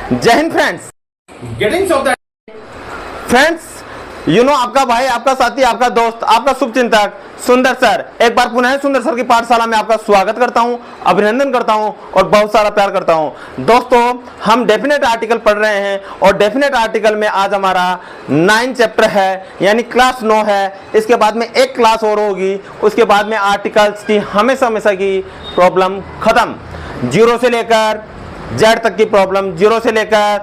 जय हिंद friends. Greetings of the friends, आपका भाई, आपका साथी, आपका दोस्त, आपका शुभचिंतक सुंदर सर एक बार पुनः सुंदर सर की पाठशाला में आपका स्वागत करता हूं, अभिनंदन करता हूं और बहुत सारा प्यार करता हूं। दोस्तों, हम डेफिनेट आर्टिकल पढ़ रहे हैं और डेफिनेट आर्टिकल में आज हमारा 9 चैप्टर है, यानी क्लास 9 है। इसके बाद में एक क्लास और होगी, उसके बाद में आर्टिकल्स की हमेशा की प्रॉब्लम खत्म। 0 से लेकर Z तक की प्रॉब्लम, 0 से लेकर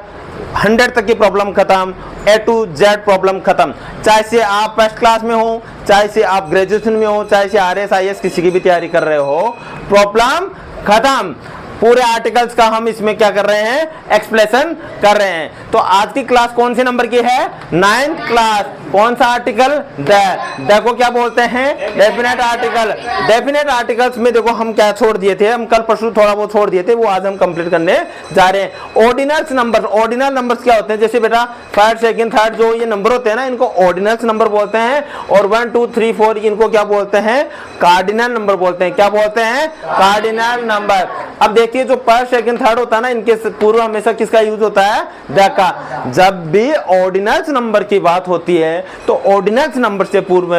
100 तक की प्रॉब्लम खत्म, A to Z प्रॉब्लम खत्म। चाहे से आप फर्स्ट क्लास में हो, चाहे से आप ग्रेजुएशन में हो, चाहे से RS IS किसी की भी तैयारी कर रहे हो, प्रॉब्लम खत्म। पूरे आर्टिकल्स का हम इसमें क्या कर रहे हैं, एक्सप्लेनेशन कर रहे हैं। तो आज की क्लास कौन से नंबर की है, 9th क्लास। कौन सा आर्टिकल, द को क्या बोलते हैं, डेफिनेट आर्टिकल। डेफिनेट आर्टिकल्स में देखो हम क्या छोड़ दिए थे, हम कल परसों थोड़ा बहुत छोड़ दिए थे, वो आज हम कंप्लीट करने जा रहे हैं। ऑर्डिनल्स नंबर, ऑर्डिनल नंबर्स क्या होते हैं, जैसे बेटा फर्स्ट सेकंड थर्ड जो ये नंबर होते हैं ना, इनको ऑर्डिनल्स नंबर बोलते हैं। और 1 2 3 4 इनको क्या बोलते हैं, कार्डिनल नंबर बोलते हैं। क्या बोलते हैं, कार्डिनल नंबर। अब देखिए जो फर्स्ट सेकंड थर्ड होता है ना, इनके पूर्व हमेशा किसका यूज होता है, द का। जब भी ऑर्डिनल्स नंबर की बात होती है तो ऑर्डिनल्स नंबर से पूर्व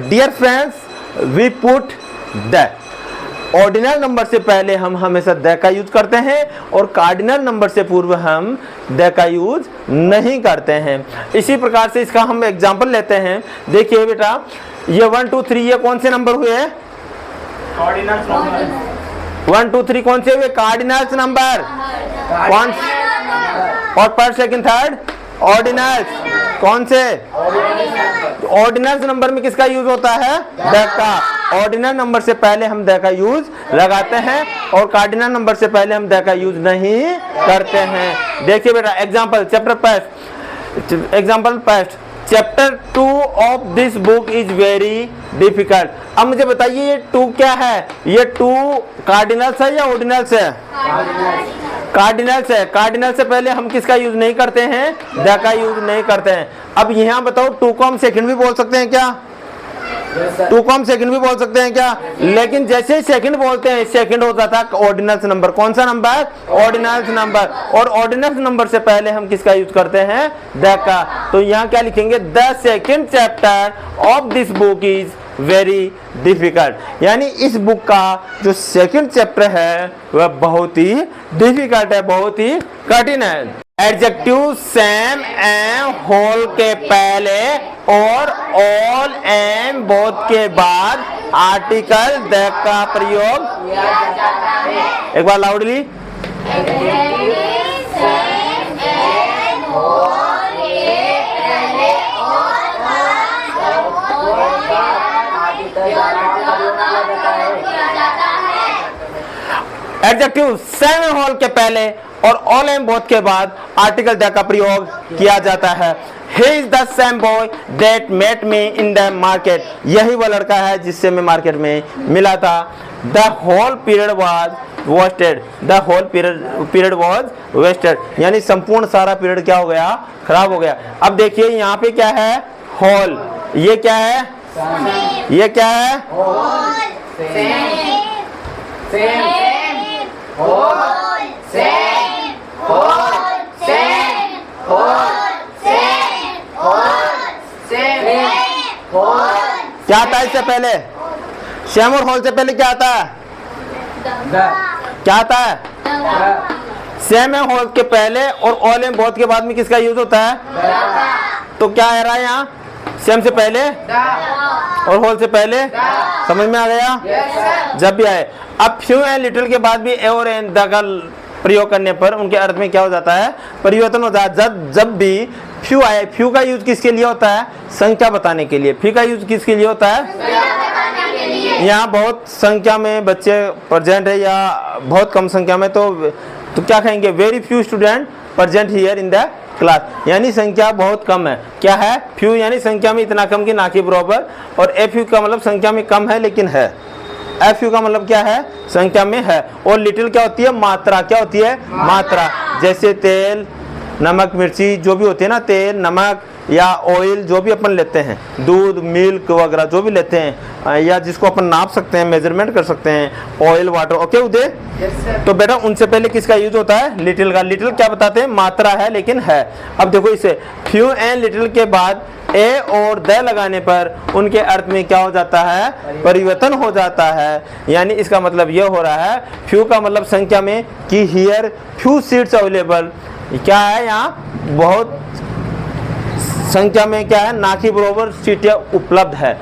dear friends we put the. Ordinal number से पहले हम हमेशा द का यूज करते हैं और कार्डिनल नंबर से पूर्व हम द का यूज नहीं करते हैं। इसी प्रकार से इसका हम एग्जांपल लेते हैं। देखिए बेटा ये 1 2 3 ये कौन से नंबर हुए, ऑर्डिनल्स नंबर। 1 2 3 कौन से हुए, कार्डिनल्स नंबर। कौन, और फर्स्ट सेकंड थर्ड ऑर्डिनल्स। कौन से, ऑर्डिनल्स नंबर में किसका यूज होता है, द का। ऑर्डिनल नंबर से पहले हम द का यूज लगाते हैं और कार्डिनल नंबर से पहले हम द का यूज नहीं करते हैं। देखिए बेटा example chapter first, example first chapter 2 of this book is very difficult. अब मुझे बताइए ये 2 क्या है, ये 2 कार्डिनल्स है या ऑर्डिनल्स है, कार्डिनल्स है। कार्डिनल से पहले हम किसका यूज नहीं करते हैं, द का यूज नहीं करते हैं। अब यहाँ बताओ 2 को हम सेकंड भी बोल सकते हैं क्या, 2 को हम सेकंड भी बोल सकते हैं क्या, लेकिन जैसे ही सेकंड बोलते हैं सेकंड हो जाता है ऑर्डिनल्स नंबर। कौन सा नंबर, ऑर्डिनल्स नंबर। और ऑर्डिनल्स नंबर से पहले हम किसका यूज करते हैं, द का। तो यहाँ क्या लिखेंगे, the second chapter of this book is very difficult. यानी इस बुक का जो सेकंड चैप्टर है वह बहुत ही डिफिकल्ट है, बहुत ही कठिन है। एडजेक्टिव सेम एंड होल के पहले और ऑल एंड बोथ के बाद आर्टिकल द का प्रयोग किया जाता है। एक बार loudly, adjective same and whole के पहले और ऑल एंड बोथ के बाद आर्टिकल द का प्रयोग किया जाता है। He is the same boy that met me in the market। यही वो लड़का है जिससे मैं मार्केट में मिला था। The whole period was wasted। The whole period was wasted। यानी संपूर्ण सारा पीरियड क्या हो गया, खराब हो गया। अब देखिए यहाँ पे क्या है, होल। ये क्या है, ये क्या है, क्या आता है इससे पहले, सेम और होल से पहले क्या आता है, क्या आता है, सेम एंड होल के पहले और ऑल एंड बोथ के बाद में किसका यूज होता है, तो क्या आ रहा है यहाँ, सेम से पहले और होल से पहले। समझ में आ गया, जब भी आए। अब फ्यू एंड लिटिल के बाद भी ए और एन द का प्रयोग करने पर उनके अर्थ में क्या हो जाता है, परिवर्तन होता है। जब भी फ्यू आए, फ्यू का यूज किसके लिए होता है, संख्या बताने के लिए। फ्यू का यूज किसके लिए होता है, यहाँ बहुत संख्या में बच्चे प्रेजेंट है या बहुत कम संख्या में, तो क्या कहेंगे, very few student present here in the class. यानी संख्या बहुत कम है। क्या है, फ्यू यानी संख्या में इतना कम कि ना के बराबर। और ए फ्यू का मतलब संख्या में कम है लेकिन है। एफ यू का मतलब क्या है, संख्या में है। और लिटिल क्या होती है, मात्रा। क्या होती है, मात्रा। जैसे तेल, नमक, मिर्ची जो भी होती है ना, तेल, नमक, या ऑयल जो भी अपन लेते हैं, दूध, मिल्क वगैरह जो भी लेते हैं, या जिसको अपन नाप सकते हैं, मेजरमेंट कर सकते हैं, ऑयल, वाटर, ओके उदय। तो बेटा उनसे पहले किसका यूज होता है? लिटिल का। लिटिल क्या बताते हैं? मात्रा है लेकिन है। अब देखो इसे फ्यू एंड लिटिल के बाद ए और द लगाने पर उनके अर्थ में क्या हो जाता है? परिवर्तन हो जाता है। यानी इसका मतलब यह हो रहा है, फ्यू का मतलब संख्या में, कि हियर फ्यू सीट्स अवेलेबल, क्या है यहाँ बहुत संख्या में क्या है? ना के बराबर सीटें उपलब्ध है।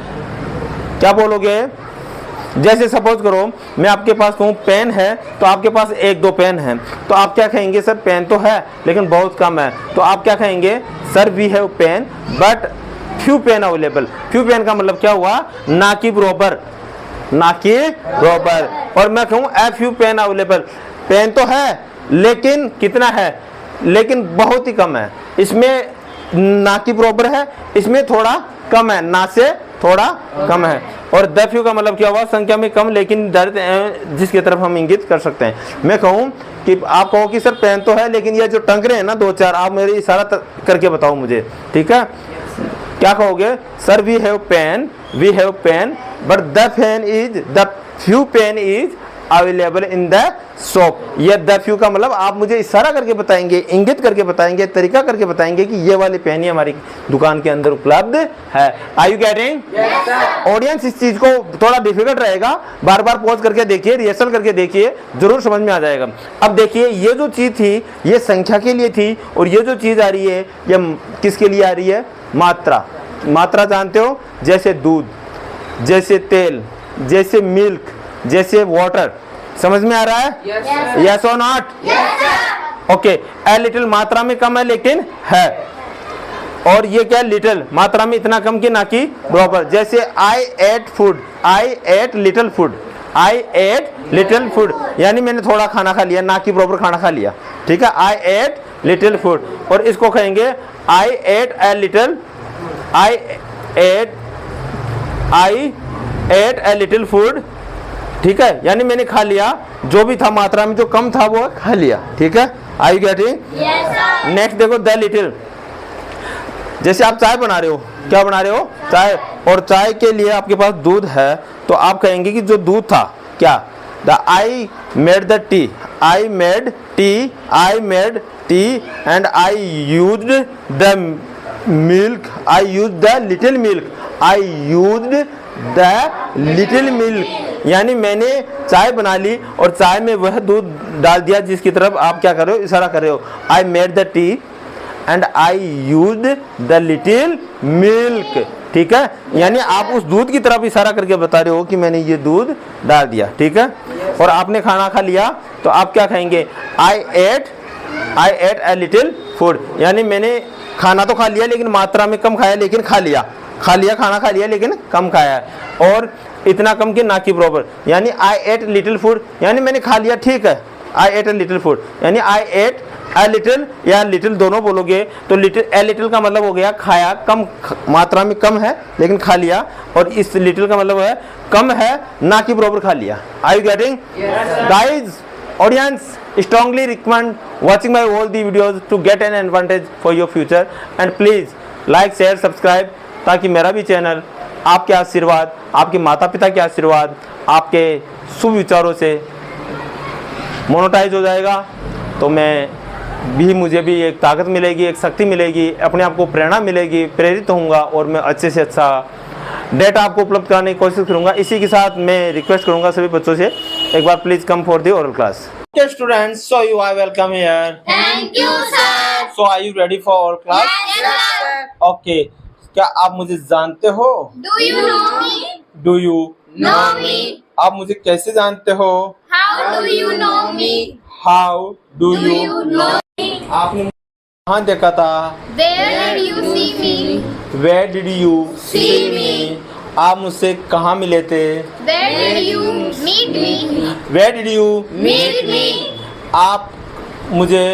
क्या बोलोगे? जैसे सपोज करो मैं आपके पास कहूँ पेन है, तो आपके पास 1-2 पेन है, तो आप क्या कहेंगे? सर पेन तो है लेकिन बहुत कम है। तो आप क्या कहेंगे? Sir we have pen but few pen available. Few pen का मतलब क्या हुआ? ना की बराबर, ना के बराबर। और मैं कहूँ a few pen available, pen तो है लेकिन कितना है? लेकिन बहुत ही कम है। इसमें ना की बराबर है, इसमें थोड़ा कम है, ना से थोड़ा कम है। और द फ्यू का मतलब क्या हुआ? संख्या में कम लेकिन जिसकी तरफ हम इंगित कर सकते हैं। मैं कहूँ कि आप कहो कि सर पेन तो है लेकिन ये जो टंकरे हैं ना 2-4, आप मेरे इशारा करके बताओ मुझे, ठीक है? क्या कहोगे? Sir we have pen but the pen is, the few pen is available in the shop. ये द फ्यू का मतलब आप मुझे इशारा करके बताएंगे, इंगित करके बताएंगे, तरीका करके बताएंगे कि ये वाली पेन ही हमारी दुकान के अंदर उपलब्ध है। Are you getting? ऑडियंस इस चीज को थोड़ा डिफिकल्ट रहेगा, बार बार पॉज करके देखिए, रिहर्सल करके देखिए, जरूर समझ में आ जाएगा। अब देखिए ये जो चीज थी ये संख्या के लिए थी, और ये जो चीज आ रही है ये किसके लिए आ रही है? मात्रा। मात्रा जानते हो? जैसे दूध, जैसे तेल, जैसे मिल्क, जैसे वाटर। समझ में आ रहा है? यस और नॉट? ओके। ए लिटिल मात्रा में कम है लेकिन है, और ये क्या? लिटिल मात्रा में इतना कम कि ना कि बराबर। जैसे आई एट फूड, आई एट लिटिल फूड, आई एट लिटिल फूड, यानी मैंने थोड़ा खाना खा लिया, ना कि बराबर खाना खा लिया, ठीक है? I ate little food. और इसको कहेंगे I ate a little, I ate a little food, ठीक है? यानी मैंने खा लिया, जो भी था मात्रा में जो कम था वो खा लिया, ठीक है? Are you getting? नेक्स्ट देखो द लिटिल। जैसे आप चाय बना रहे हो, क्या बना रहे हो? चाय। और चाय के लिए आपके पास दूध है, तो आप कहेंगे कि जो दूध था क्या? The I made the T, I made tea, I made tea and I used the milk, I use the little milk, I used the little milk. यानी मैंने चाय बना ली और चाय में वह दूध डाल दिया जिसकी तरफ आप क्या कर रहे हो? इशारा कर रहे हो। I made the T and I used the little milk, ठीक है? यानी आप उस दूध की तरफ इशारा करके बता रहे हो कि मैंने ये दूध डाल दिया, ठीक है? और आपने खाना खा लिया, तो आप क्या कहेंगे? I ate a little food, यानी मैंने खाना तो खा लिया लेकिन मात्रा में कम खाया, लेकिन खाना खा लिया लेकिन कम खाया, और इतना कम कि ना कि बराबर। यानी आई एट लिटिल फूड, यानी मैंने खा लिया, ठीक है? I ate a little food, यानी आई एट ए लिटिल या लिटिल दोनों बोलोगे तो लिटिल, ए लिटिल का मतलब हो गया खाया, कम मात्रा में कम है लेकिन खा लिया, और इस लिटिल का मतलब है कम है ना कि बराबर खा लिया। Are you getting? Guys, audience, strongly recommend watching my all the videos to get an advantage for your future, and please like, share, subscribe, ताकि मेरा भी चैनल आपके आशीर्वाद, आपके माता पिता के आशीर्वाद, आपके शुभ विचारों से मोनेटाइज हो जाएगा। तो मुझे भी एक ताकत मिलेगी, एक शक्ति मिलेगी, अपने आप को प्रेरणा मिलेगी, प्रेरित होऊंगा, और मैं अच्छे से अच्छा डेटा आपको उपलब्ध कराने की कोशिश करूंगा। इसी के साथ मैं रिक्वेस्ट करूंगा सभी बच्चों से, एक बार please come for the oral class. Okay students, so you are welcome here. Thank you, sir. So are you ready for oral class? Yes, sir. Okay. क्या आप मुझे जानते हो? Do you know me? Do you Know me? आप मुझे कैसे जानते हो? How do you know me? How do Do you you know me? आपने मुझे कहाँ देखा था? Where did you see me? Where did you See me? आप मुझसे कहाँ मिले थे? Where did you meet me? Where did you Meet me? आप मुझे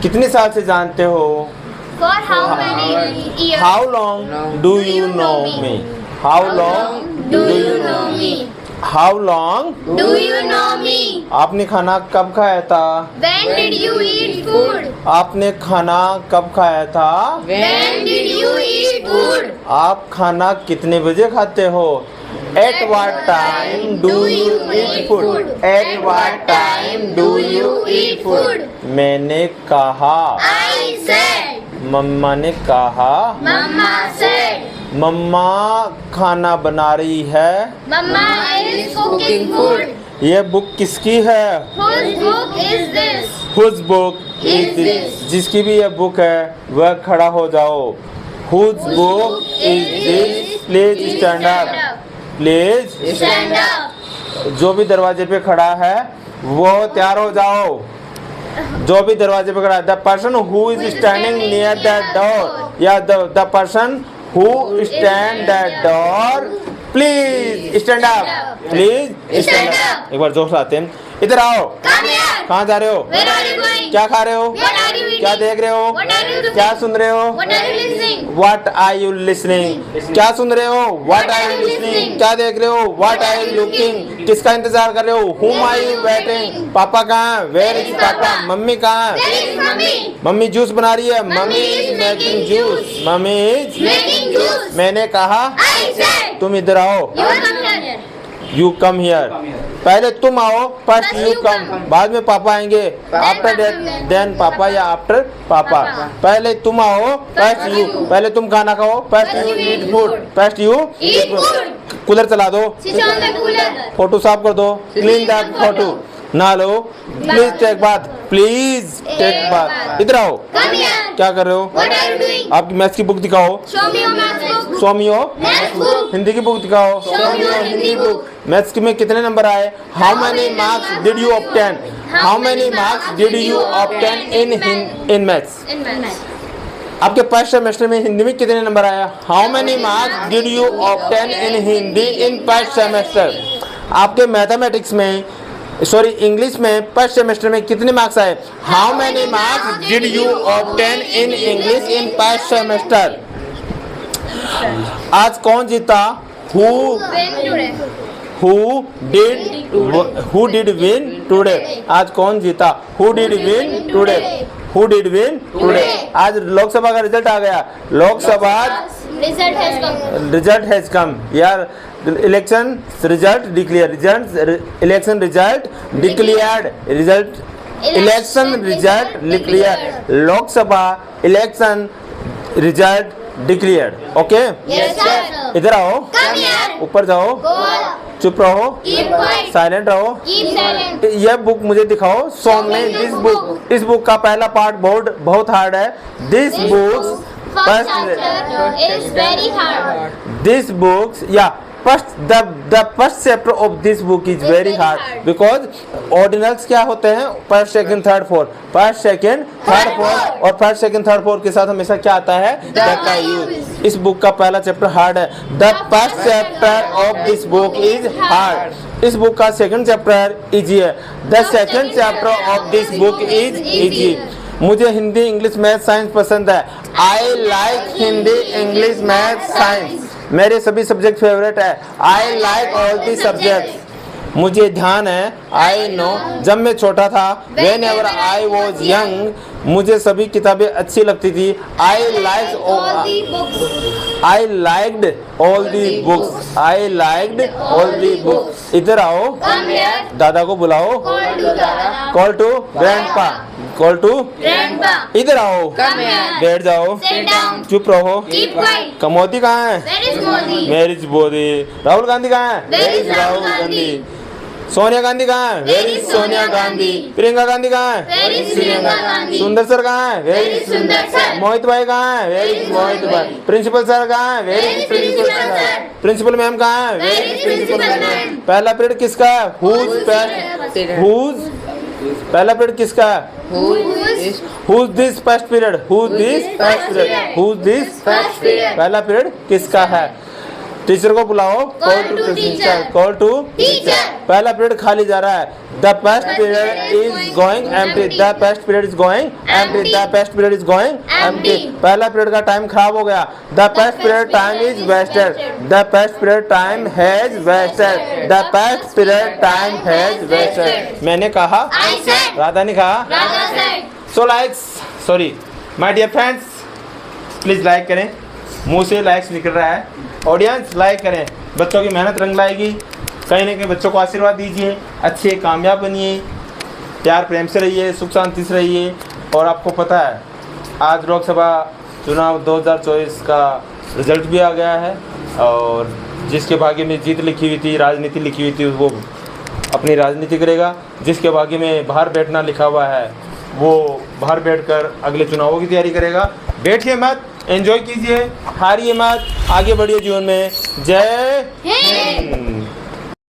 कितने साल से जानते हो? For how many years? How long do you know me? How long do you know me? How long Do you know me? आपने खाना कब खाया था? When did you eat food? आपने खाना कब खाया था? When did you eat food? आप खाना कितने बजे खाते हो? At what time do you eat food? At what time do you eat food? मैंने कहा, I said. मम्मा ने कहा, Mama said. मम्मा खाना बना रही है। Mama is cooking food. ये बुक किसकी है? Whose book is this? Whose book is this? जिसकी भी ये बुक है वह खड़ा हो जाओ। Whose book is this? Please stand up. Please Stand up. जो भी दरवाजे पे खड़ा है वो तैयार हो जाओ। जो भी दरवाजे पे खड़ा है, the person who is standing near the door, या the person who stand the door, please stand up, please stand up. एक बार जोर से आते हैं, इधर आओ। Come here. कहाँ जा रहे हो? Where are you going? क्या खा रहे हो? What are you eating? क्या देख रहे हो? What are you doing? क्या सुन रहे हो? What are you listening? What are you listening? क्या सुन रहे हो? What are you listening? क्या देख रहे हो? What are you looking? किसका इंतजार कर रहे हो? Whom are you waiting? पापा कहाँ हैं? Where is पापा? मम्मी कहाँ है? Where is mommy? Mummy juice बना रही है। Mummy is making juice. Mummy is Making juice. मैंने कहा I said. तुम इधर आओ। You come here. You come here. पहले तुम आओ, फर्स्ट यू कम, बाद में पापा आएंगे। आफ्टर दैट देन पापा, या आफ्टर पापा। पहले तुम आओ, फर्स्ट यू। पहले तुम खाना खाओ, first you eat food. First you Eat food. Cooler चला दो, Switch on the cooler. Photo साफ कर दो, क्लीन दैट फोटो। नहा लो, please take bath, please take bath. इधर आओ। Come here. क्या कर रहे हो? What are you doing? आपकी मैथ्स की बुक दिखाओ। Show me your math book. स्वामियो Math book. Hindi की बुक दिखाओ। Show me your Hindi book. Maths में कितने नंबर आए? How many marks did you obtain? How many marks did you obtain in maths? In math. आपके first semester में हिंदी में कितने number आया? How many marks did you obtain in Hindi in first semester? आपके mathematics में, sorry English में first semester में कितने मार्क्स आए? How many marks did you obtain in English in first semester? आज कौन जीता? When today? Who did win today? आज कौन जीता? Who did win today? Who did win today? आज लोकसभा का रिजल्ट आ गया। Lok Sabha Result has come. Result has come, यार election result declare, election result declared, election result declare, Lok Sabha election result declared. Okay, Yes, sir. इधर आओ, Come here. ऊपर जाओ, Go. चुप रहो, Keep quiet. साइलेंट रहो। Keep silent. यह बुक मुझे दिखाओ। सो में दिस बुक, इस बुक का पहला पार्ट बहुत हार्ड है। This This books book, first chapter is very hard. This books या first the first chapter of this book is very very hard hard. because ordinals क्या होते हैं? First second third fourth, first second third Third, fourth, fourth. और first second third fourth के साथ हमेशा क्या आता है? The का use. यूज। इस बुक का पहला चैप्टर हार्ड है। The first chapter of this book is hard. इस बुक का सेकंड चैप्टर इजी है। The second chapter of this book is easy. मुझे हिंदी, इंग्लिश, मैथ, साइंस पसंद है। I like Hindi, English, math, science. मेरे सभी सब्जेक्ट फेवरेट है। I like all the subject. मुझे ध्यान है, आई नो, जब मैं छोटा था, when ever I was young, मुझे सभी किताबें अच्छी लगती थी। I like All the books. I liked all the books, I liked all the books. इधर आओ, Come here. दादा को बुलाओ। Call to Dada. Call to grandpa, call to. Grandpa. इधर आओ, Come here. बैठ जाओ, Sit down. चुप रहो। Keep quiet. कमोती कहाँ है? Where is Modi? Marriage Modi. Rahul Gandhi कहाँ है? Where is Rahul Gandhi? Sonia Gandhi कहाँ है? Where is Sonia Gandhi? Priyanka Gandhi कहाँ है? Where is Priyanka Gandhi? सुंदर सर कहाँ है? Where is Sundar sir? मोहित भाई कहाँ है? Where is मोहित Mohit भाई। bhai? प्रिंसिपल सर कहाँ है? Where is principal Principal sir. sir? Principal ma'am कहाँ है? Where is Principal ma'am? पहला पीरियड किसका है? पहला पीरियड किसका है? Who's this first period? Who's this first period? Who's this First period. पहला पीरियड किसका है? टीचर को बुलाओ। Call to teacher. Call to Teacher. पहला पीरियड खाली जा रहा है। The past period is going empty. The past period is going empty. The past period is going empty. पहला पीरियड का टाइम खराब हो गया। The past period time is wasted. The past period time has wasted. The past period time has wasted. मैंने कहा, I said. Radha ने कहा। Radha said. So likes, sorry my dear friends, please like करें। मुंह से लाइक्स निकल रहा है। ऑडियंस लाइक करें, बच्चों की मेहनत रंग लाएगी। कहीं ना कहीं बच्चों को आशीर्वाद दीजिए, अच्छे कामयाब बनिए, प्यार प्रेम से रहिए, सुख शांति से रहिए। और आपको पता है आज लोकसभा चुनाव 2024 का रिजल्ट भी आ गया है और जिसके भाग्य में जीत लिखी हुई थी, राजनीति लिखी हुई थी, वो अपनी राजनीति करेगा। जिसके भाग्य में बाहर बैठना लिखा हुआ है वो बाहर बैठकर अगले चुनावों की तैयारी करेगा। बैठिए मत, एंजॉय कीजिए, हारिए मत, आगे बढ़िए जीवन में। जय हिंद।